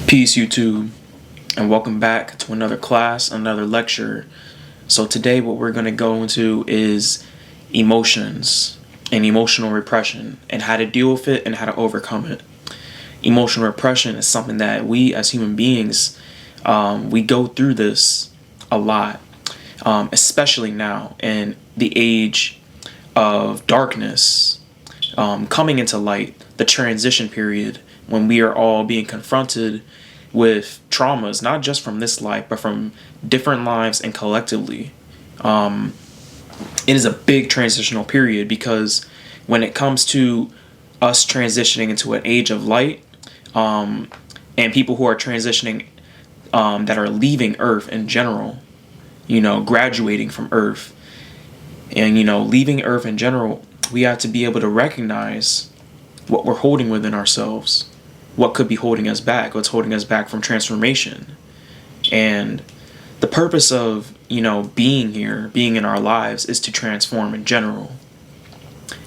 Peace, YouTube, and welcome back to another class, another lecture. So today what we're going to go into is emotions and emotional repression and how to deal with it and how to overcome it. Emotional repression is something that we as human beings, we go through this a lot, especially now in the age of darkness, coming into light, the transition period when we are all being confronted with traumas, not just from this life, but from different lives and collectively. It is a big transitional period because when it comes to us transitioning into an age of light, and people who are transitioning, that are leaving Earth in general, graduating from Earth, and, leaving Earth in general, we have to be able to recognize what we're holding within ourselves, what could be holding us back, what's holding us back from transformation. And the purpose of, being here, being in our lives, is to transform in general.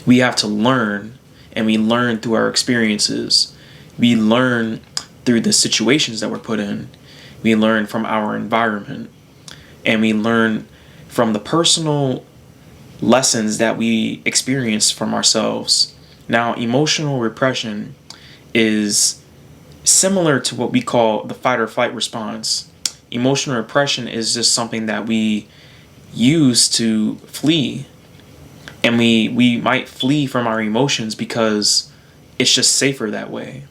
We have to learn, and we learn through our experiences. We learn through the situations that we're put in. We learn from our environment, and we learn from the personal lessons that we experience from ourselves. Now, emotional repression is similar to what we call the fight or flight response. Emotional repression is just something that we use to flee. And we might flee from our emotions because it's just safer that way.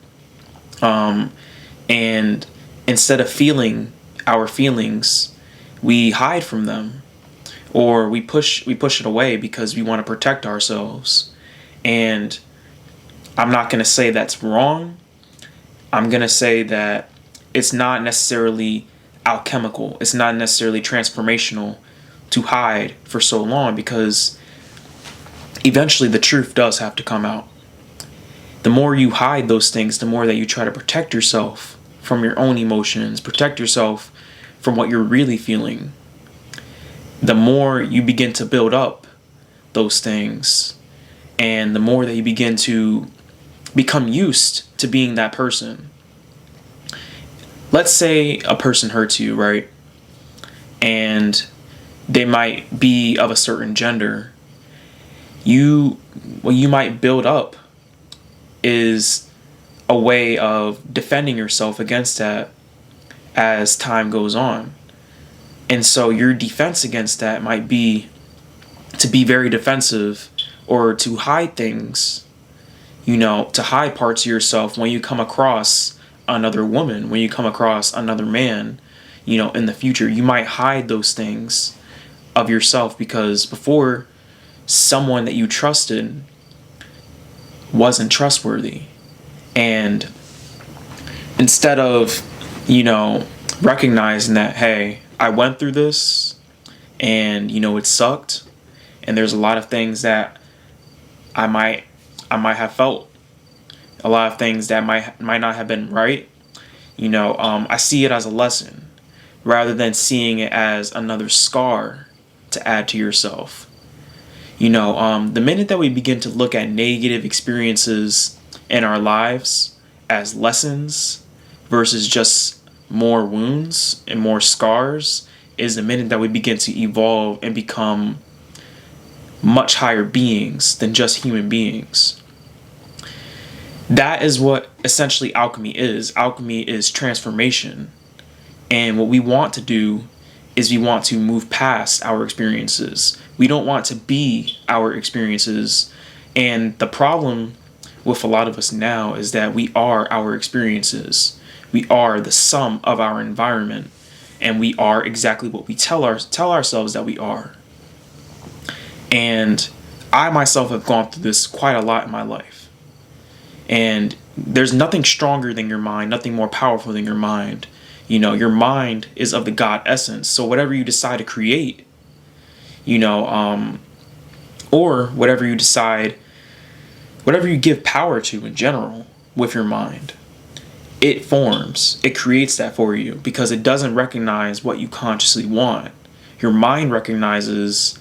And instead of feeling our feelings, we hide from them, or we push it away because we want to protect ourselves. And I'm not going to say that's wrong. I'm going to say that it's not necessarily alchemical. It's not necessarily transformational to hide for so long, because eventually the truth does have to come out. The more you hide those things, the more that you try to protect yourself from your own emotions, protect yourself from what you're really feeling, the more you begin to build up those things, and the more that you begin to become used to being that person. Let's say a person hurts you, right? And they might be of a certain gender. What you might build up is a way of defending yourself against that as time goes on. And so your defense against that might be to be very defensive, or to hide things, to hide parts of yourself when you come across another woman, when you come across another man, in the future. You might hide those things of yourself because before, someone that you trusted wasn't trustworthy. And instead of, recognizing that, hey, I went through this and, it sucked, and there's a lot of things that I might have felt, a lot of things that might not have been right. I see it as a lesson rather than seeing it as another scar to add to yourself. The minute that we begin to look at negative experiences in our lives as lessons versus just more wounds and more scars, is the minute that we begin to evolve and become much higher beings than just human beings. That is what essentially alchemy is. Alchemy is transformation. And what we want to do is we want to move past our experiences. We don't want to be our experiences. And the problem with a lot of us now is that we are our experiences. We are the sum of our environment. And we are exactly what we tell ourselves that we are. And I myself have gone through this quite a lot in my life. And there's nothing stronger than your mind, nothing more powerful than your mind. Your mind is of the God essence. So whatever you decide to create, or whatever you decide, whatever you give power to in general with your mind, it forms, it creates that for you, because it doesn't recognize what you consciously want. Your mind recognizes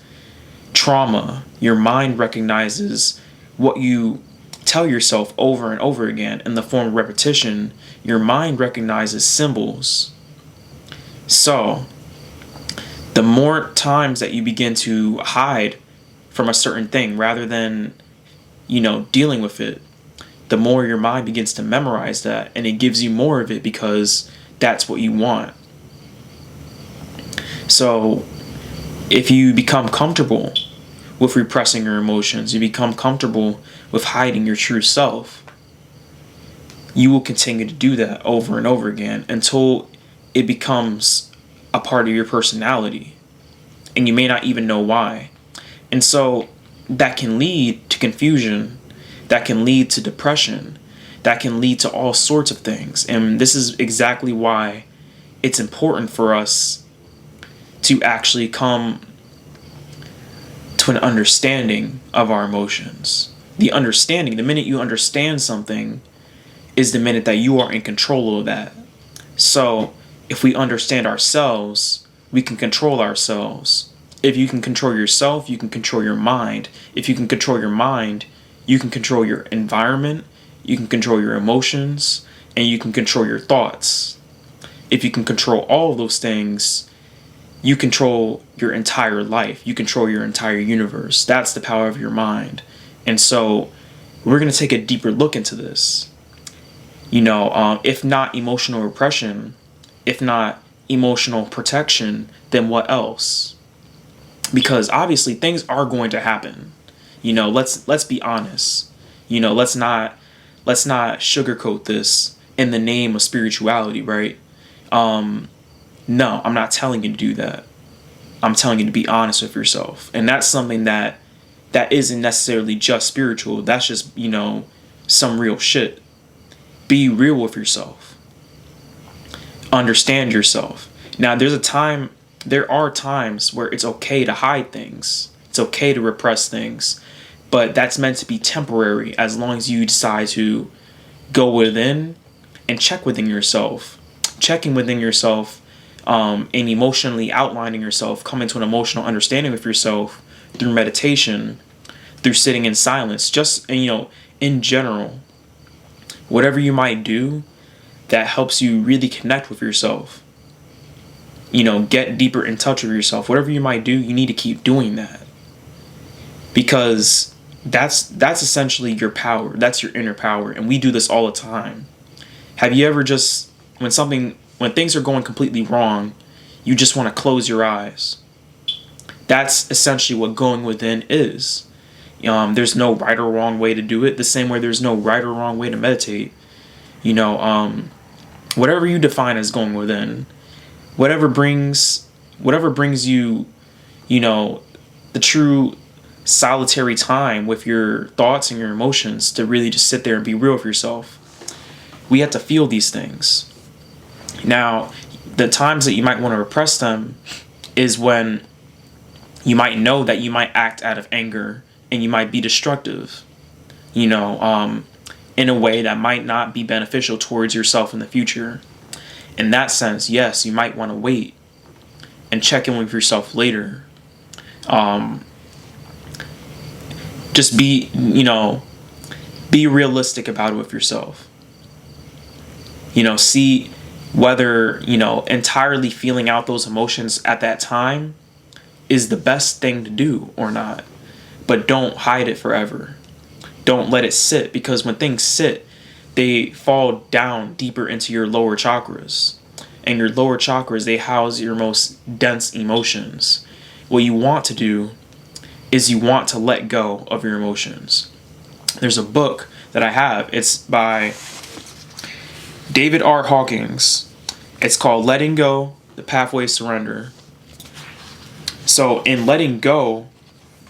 trauma. Your mind recognizes what you tell yourself over and over again in the form of repetition, your mind recognizes symbols. So, the more times that you begin to hide from a certain thing rather than, dealing with it, the more your mind begins to memorize that, and it gives you more of it because that's what you want. So, if you become comfortable with repressing your emotions, you become comfortable with hiding your true self, you will continue to do that over and over again until it becomes a part of your personality. And you may not even know why. And so that can lead to confusion, that can lead to depression, that can lead to all sorts of things. And this is exactly why it's important for us to actually come to an understanding of our emotions. The understanding, the minute you understand something, is the minute that you are in control of that. So if we understand ourselves, we can control ourselves. If you can control yourself, you can control your mind. If you can control your mind, you can control your environment, you can control your emotions, and you can control your thoughts. If you can control all of those things, you control your entire life. You control your entire universe. That's the power of your mind. And so we're going to take a deeper look into this. If not emotional repression, if not emotional protection, then what else? Because obviously things are going to happen. Let's be honest. Let's not sugarcoat this in the name of spirituality, right? No, I'm not telling you to do that. I'm telling you to be honest with yourself. And that's something that isn't necessarily just spiritual. That's just, some real shit. Be real with yourself. Understand yourself. Now, there are times where it's okay to hide things. It's okay to repress things. But that's meant to be temporary as long as you decide to go within and check within yourself. Checking within yourself and emotionally outlining yourself, coming to an emotional understanding with yourself through meditation, through sitting in silence, just, in general, whatever you might do that helps you really connect with yourself, get deeper in touch with yourself, whatever you might do, you need to keep doing that, because that's essentially your power. That's your inner power. And we do this all the time. Have you ever just, when things are going completely wrong, you just want to close your eyes? That's essentially what going within is. There's no right or wrong way to do it, the same way there's no right or wrong way to meditate. Whatever you define as going within, whatever brings you, the true solitary time with your thoughts and your emotions to really just sit there and be real with yourself. We have to feel these things. Now, the times that you might want to repress them is when you might know that you might act out of anger and you might be destructive, in a way that might not be beneficial towards yourself in the future. In that sense, yes, you might want to wait and check in with yourself later. Just be realistic about it with yourself. See whether, entirely feeling out those emotions at that time is the best thing to do or not. But don't hide it forever. Don't let it sit, because when things sit, they fall down deeper into your lower chakras. And your lower chakras, they house your most dense emotions. What you want to do is you want to let go of your emotions. There's a book that I have. It's by David R. Hawkins. It's called Letting Go, The Pathway to Surrender. So in letting go,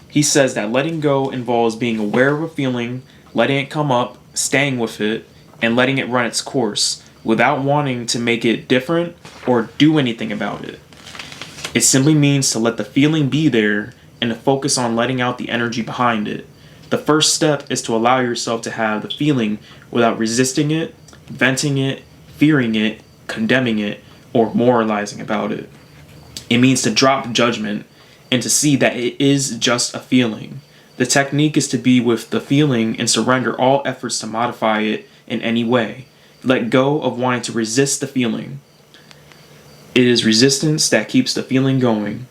he says that letting go involves being aware of a feeling, letting it come up, staying with it, and letting it run its course without wanting to make it different or do anything about it. It simply means to let the feeling be there and to focus on letting out the energy behind it. The first step is to allow yourself to have the feeling without resisting it, venting it, fearing it, condemning it, or moralizing about it. It means to drop judgment and to see that it is just a feeling, The technique is to be with the feeling and surrender all efforts to modify it in any way. Let go of wanting to resist the feeling. It is resistance that keeps the feeling going.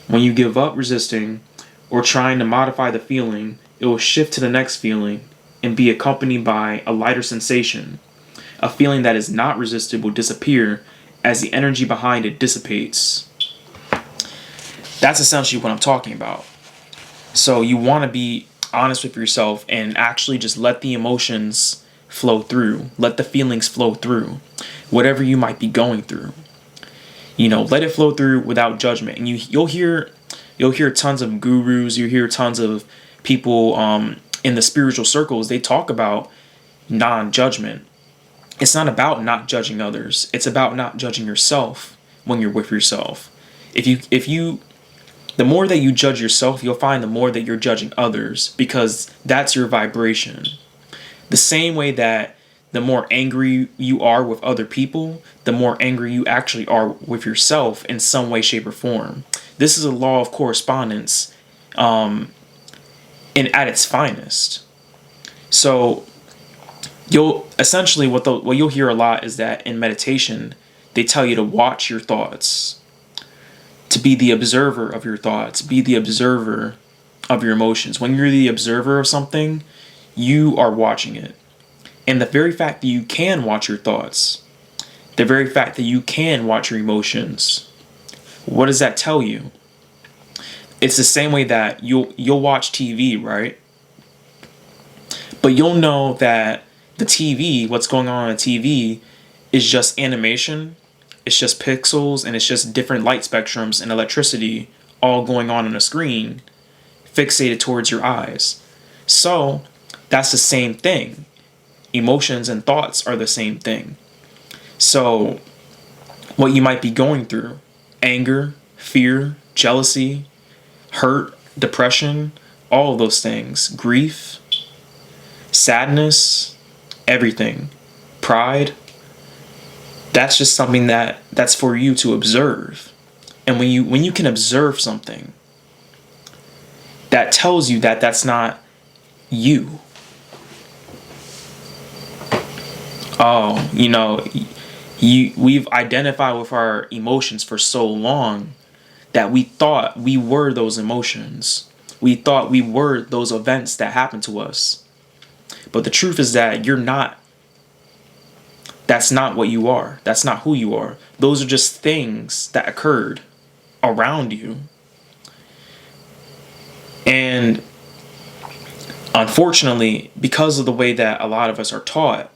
When you give up resisting or trying to modify the feeling, it will shift to the next feeling and be accompanied by a lighter sensation. A feeling that is not resisted will disappear as the energy behind it dissipates. That's essentially what I'm talking about. So you want to be honest with yourself and actually just let the emotions flow through. Let the feelings flow through. Whatever you might be going through. Let it flow through without judgment. And you'll hear tons of gurus, you hear tons of people in the spiritual circles, they talk about non-judgment. It's not about not judging others. It's about not judging yourself when you're with yourself. The more that you judge yourself, you'll find the more that you're judging others, because that's your vibration. The same way that the more angry you are with other people, the more angry you actually are with yourself in some way, shape, or form. This is a law of correspondence at its finest. So you'll essentially what you'll hear a lot is that in meditation, they tell you to watch your thoughts, to be the observer of your thoughts, be the observer of your emotions. When you're the observer of something, you are watching it. And the very fact that you can watch your thoughts, the very fact that you can watch your emotions, what does that tell you? It's the same way that you'll watch TV, right? But you'll know that the TV, what's going on the TV, is just animation. It's just pixels, and it's just different light spectrums and electricity all going on a screen fixated towards your eyes. So that's the same thing. Emotions and thoughts are the same thing. So what you might be going through, anger, fear, jealousy, hurt, depression, all of those things, grief, sadness, everything, pride, that's just something that's for you to observe. And when you can observe something, that tells you that that's not you. Oh, we've identified with our emotions for so long that we thought we were those emotions. We thought we were those events that happened to us. But the truth is that you're not. That's not what you are. That's not who you are. Those are just things that occurred around you. And unfortunately, because of the way that a lot of us are taught,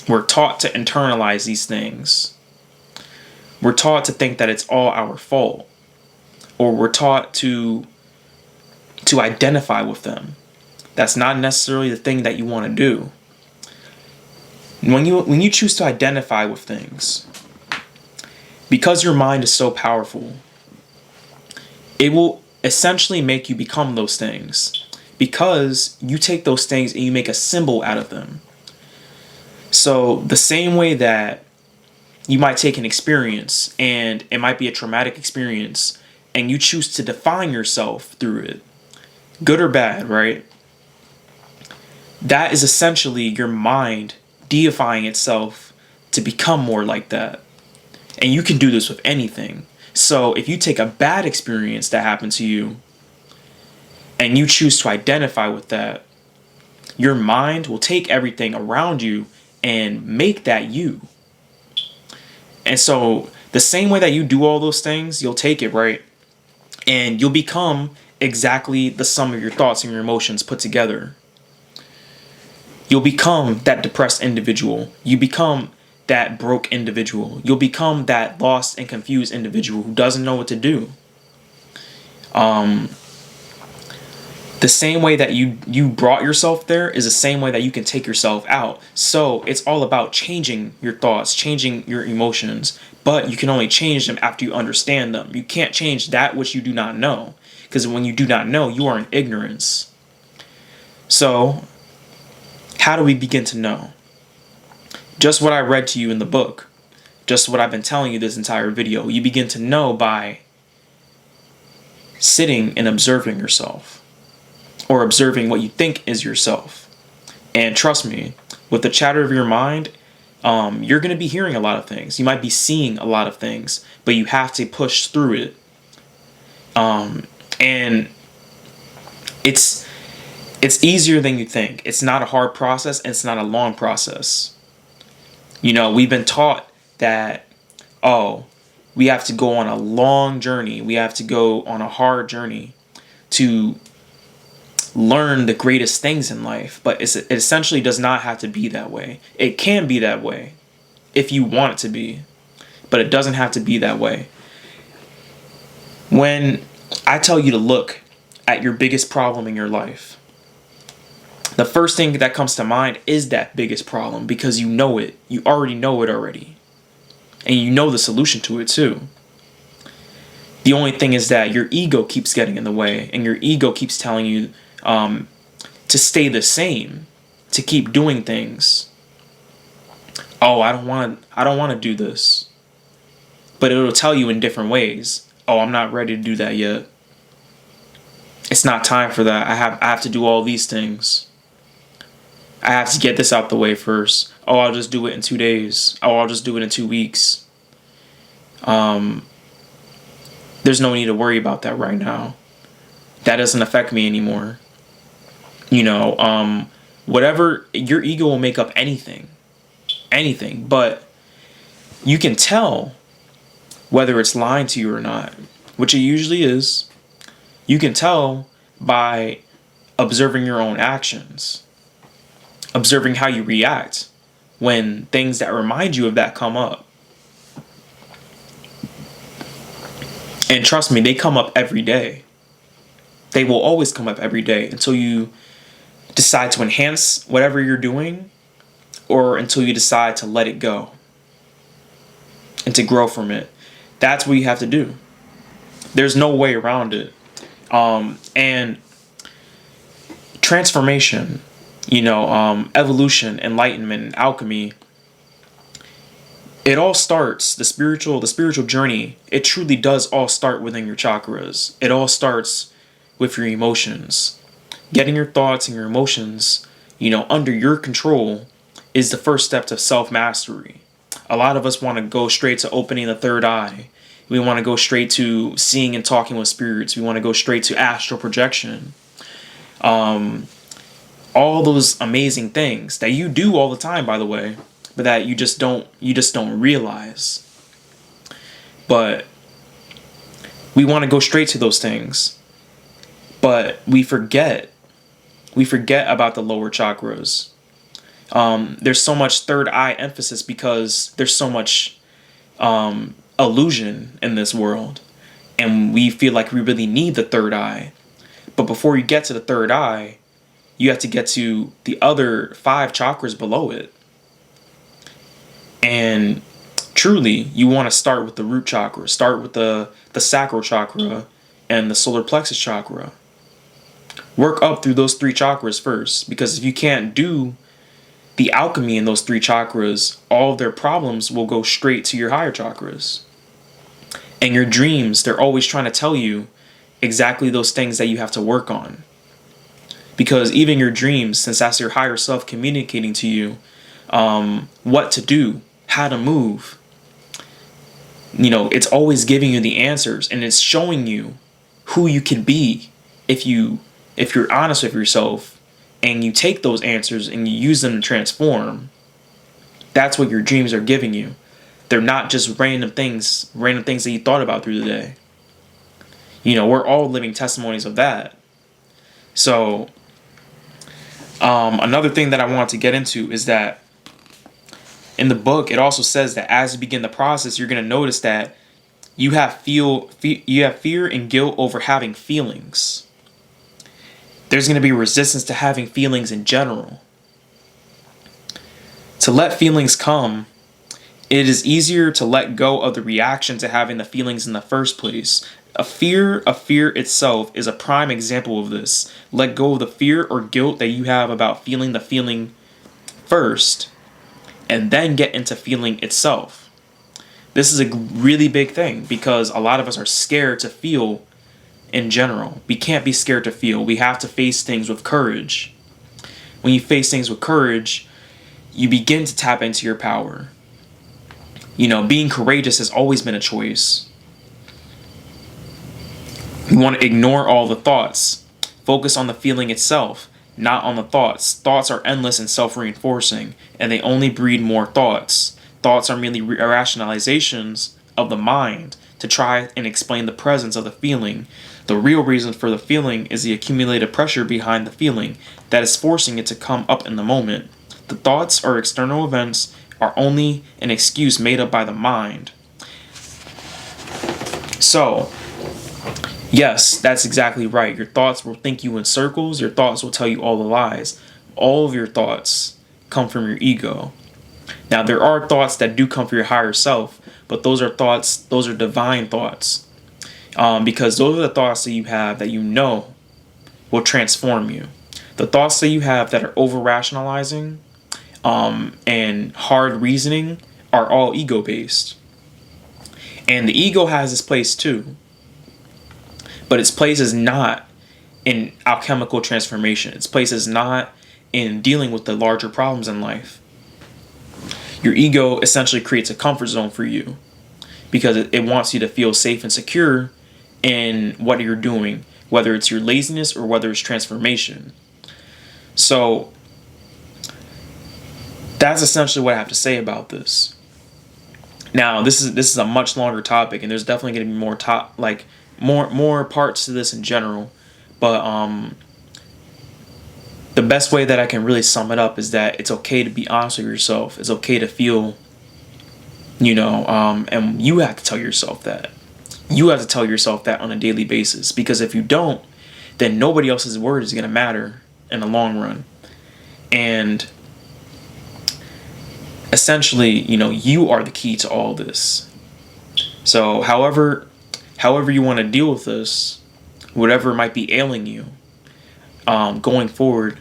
we're taught to internalize these things. We're taught to think that it's all our fault. Or we're taught to identify with them. That's not necessarily the thing that you want to do. When you choose to identify with things, because your mind is so powerful, it will essentially make you become those things. Because you take those things and you make a symbol out of them. So the same way that you might take an experience and it might be a traumatic experience and you choose to define yourself through it, good or bad, right? That is essentially your mind deifying itself to become more like that. And you can do this with anything. So if you take a bad experience that happened to you and you choose to identify with that, your mind will take everything around you and make that you. And so the same way that you do all those things, you'll take it, right? And you'll become exactly the sum of your thoughts and your emotions put together. You'll become that depressed individual. You become that broke individual. You'll become that lost and confused individual who doesn't know what to do. The same way that you brought yourself there is the same way that you can take yourself out. So it's all about changing your thoughts, changing your emotions, but you can only change them after you understand them. You can't change that which you do not know, because when you do not know, you are in ignorance. So how do we begin to know? Just what I read to you in the book, just what I've been telling you this entire video. You begin to know by sitting and observing yourself. or observing what you think is yourself. And trust me, with the chatter of your mind, you're going to be hearing a lot of things. You might be seeing a lot of things, but you have to push through it. And it's easier than you think. It's not a hard process, and it's not a long process. We've been taught that, we have to go on a long journey. We have to go on a hard journey to learn the greatest things in life. But it essentially does not have to be that way. It can be that way if you want it to be, but it doesn't have to be that way. When I tell you to look at your biggest problem in your life, the first thing that comes to mind is that biggest problem, because you know it. You already know it already. And you know the solution to it too. The only thing is that your ego keeps getting in the way, and your ego keeps telling you to stay the same, to keep doing things. Oh, I don't want to do this. But it'll tell you in different ways. Oh, I'm not ready to do that yet. It's not time for that. I have to do all these things. I have to get this out the way first. Oh, I'll just do it in 2 days. Oh, I'll just do it in 2 weeks. There's no need to worry about that right now. That doesn't affect me anymore. Whatever, your ego will make up anything, but you can tell whether it's lying to you or not, which it usually is. You can tell by observing your own actions, observing how you react when things that remind you of that come up. And trust me, they come up every day. They will always come up every day until you decide to enhance whatever you're doing, or until you decide to let it go and to grow from it. That's what you have to do. There's no way around it. And transformation, evolution, enlightenment, and alchemy, it all starts, the spiritual journey, it truly does all start within your chakras. It all starts with your emotions. Getting your thoughts and your emotions, under your control is the first step to self-mastery. A lot of us want to go straight to opening the third eye. We want to go straight to seeing and talking with spirits. We want to go straight to astral projection. All those amazing things that you do all the time, by the way, but that you just don't realize. But we want to go straight to those things, but we forget about the lower chakras. There's so much third eye emphasis because there's so much illusion in this world, and we feel like we really need the third eye. But before you get to the third eye, you have to get to the other 5 chakras below it. And truly, you want to start with the root chakra, start with the sacral chakra and the solar plexus chakra. Work up through those 3 chakras first, because if you can't do the alchemy in those 3 chakras, all of their problems will go straight to your higher chakras. And your dreams, they're always trying to tell you exactly those things that you have to work on. Because even your dreams, since that's your higher self communicating to you what to do, how to move, it's always giving you the answers, and it's showing you who you can be if you're honest with yourself and you take those answers and you use them to transform. That's what your dreams are giving you. They're not just random things that you thought about through the day. We're all living testimonies of that. So another thing that I want to get into is that in the book, it also says that as you begin the process, you're going to notice that you have fear and guilt over having feelings. There's going to be resistance to having feelings in general. To let feelings come, it is easier to let go of the reaction to having the feelings in the first place. A fear itself is a prime example of this. Let go of the fear or guilt that you have about feeling the feeling first, and then get into feeling itself. This is a really big thing, because a lot of us are scared to feel in general. We can't be scared to feel. We have to face things with courage. When you face things with courage, you begin to tap into your power. Being courageous has always been a choice. You want to ignore all the thoughts. Focus on the feeling itself, not on the thoughts. Thoughts are endless and self-reinforcing, and they only breed more thoughts. Thoughts are merely rationalizations of the mind to try and explain the presence of the feeling. The real reason for the feeling is the accumulated pressure behind the feeling that is forcing it to come up in the moment. The thoughts or external events are only an excuse made up by the mind. So, yes, that's exactly right. Your thoughts will think you in circles. Your thoughts will tell you all the lies. All of your thoughts come from your ego. Now, there are thoughts that do come from your higher self, but those are divine thoughts. Because those are the thoughts that you have that will transform you. The thoughts that you have that are over-rationalizing and hard reasoning are all ego-based. And the ego has its place too. But its place is not in alchemical transformation. Its place is not in dealing with the larger problems in life. Your ego essentially creates a comfort zone for you because it wants you to feel safe and secure in what you're doing, whether it's your laziness or whether it's transformation. So that's essentially what I have to say about this. Now, this is a much longer topic, and there's definitely going to be more parts to this in general, but the best way that I can really sum it up is that it's okay to be honest with yourself. It's okay to feel, and you have to tell yourself that. You have to tell yourself that on a daily basis, because if you don't, then nobody else's word is going to matter in the long run. And essentially, you are the key to all this. So however you want to deal with this, whatever might be ailing you, going forward,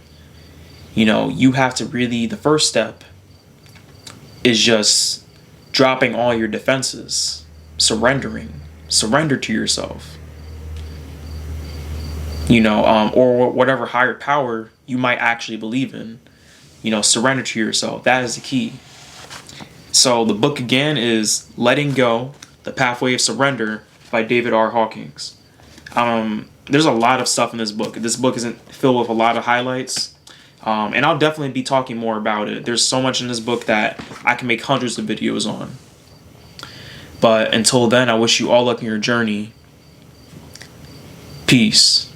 you have to really, the first step is just dropping all your defenses, surrender to yourself, or whatever higher power you might actually believe in, surrender to yourself. That is the key. So the book again is Letting Go, The Pathway of Surrender by David R. Hawkins. There's a lot of stuff in this book. This book isn't filled with a lot of highlights. And I'll definitely be talking more about it. There's so much in this book that I can make hundreds of videos on. But until then, I wish you all luck in your journey. Peace.